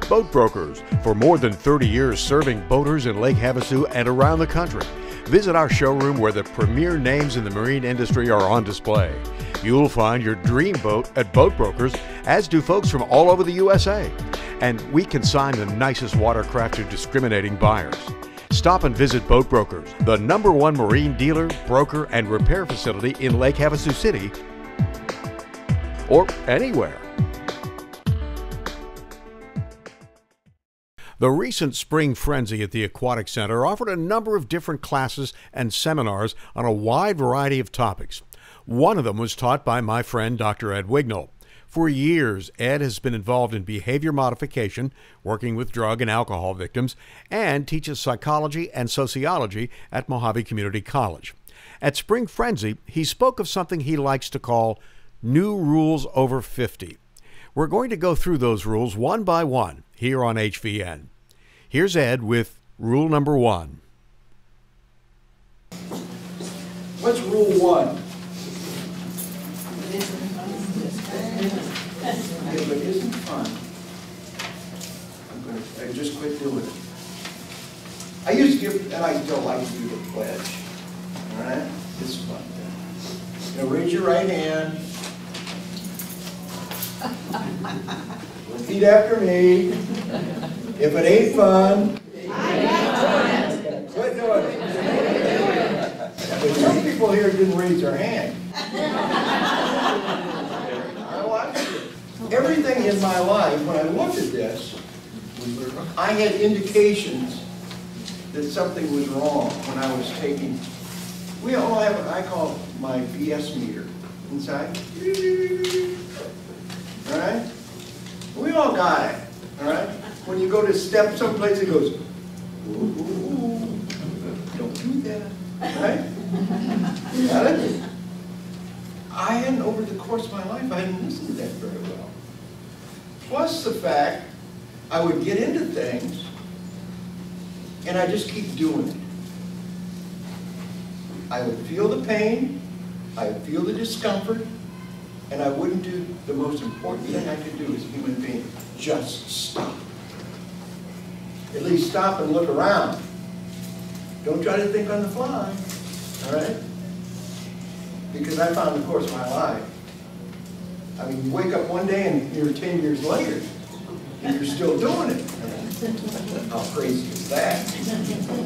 Boat Brokers, for more than 30 years serving boaters in Lake Havasu and around the country. Visit our showroom where the premier names in the marine industry are on display. You'll find your dream boat at Boat Brokers, as do folks from all over the USA. And we consign the nicest watercraft to discriminating buyers. Stop and visit Boat Brokers, the #1 marine dealer, broker, and repair facility in Lake Havasu City, or anywhere. The recent Spring Frenzy at the Aquatic Center offered a number of different classes and seminars on a wide variety of topics. One of them was taught by my friend Dr. Ed Wignall. For years, Ed has been involved in behavior modification, working with drug and alcohol victims, and teaches psychology and sociology at Mojave Community College. At Spring Frenzy, he spoke of something he likes to call new rules over 50. We're going to go through those rules one by one here on HVN. Here's Ed with rule number 1. What's rule 1? If it isn't fun, I just quit doing it. I used to give, and I still like to do the pledge. All right? It's fun. Now raise your right hand. Repeat after me. If it ain't fun, quit doing it. But some people here didn't raise their hand. I watched it. Everything in my life, when I looked at this, I had indications that something was wrong when I was taking. We all have, I call it my BS meter inside. All right? We all got it. All right? When you go to step someplace, it goes, ooh, ooh, ooh. Don't do that. Right? Got it? I hadn't, over the course of my life, I hadn't listened to that very well. Plus the fact I would get into things and I just keep doing it. I would feel the pain, I would feel the discomfort, and I wouldn't do the most important thing I could do as a human being, just stop. At least stop and look around. Don't try to think on the fly, all right? Because I found the course of my life. I mean, you wake up one day and you're 10 years later, and you're still doing it. How crazy is that,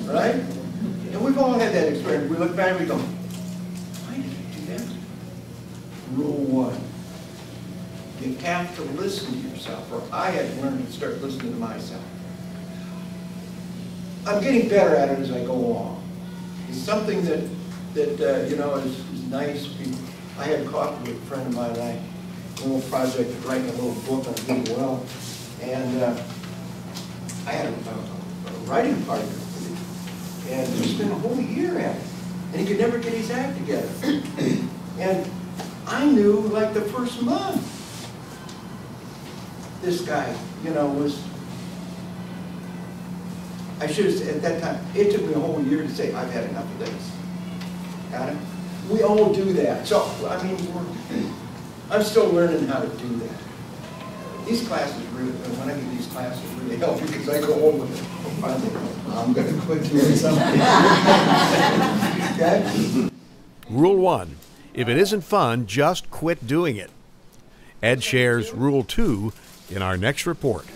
right? And we've all had that experience. We look back and we go, why did I do that? Rule 1, you have to listen to yourself, or I had to learn to start listening to myself. I'm getting better at it as I go along. It's something that you know, is nice. I had coffee with a friend of mine, and a little project of writing a little book on being well, and I had a writing partner, and he spent a whole year at it, and he could never get his act together. And I knew, like the first month, this guy, you know, was. I should have said at that time, it took me a whole year to say, I've had enough of this. Got it? We all do that. So, I mean, I'm still learning how to do that. These classes really, when I get these classes, really help me because I go home with it. Finally, I'm going to quit doing something. Okay? Rule 1. If it isn't fun, just quit doing it. Ed shares Rule 2 in our next report.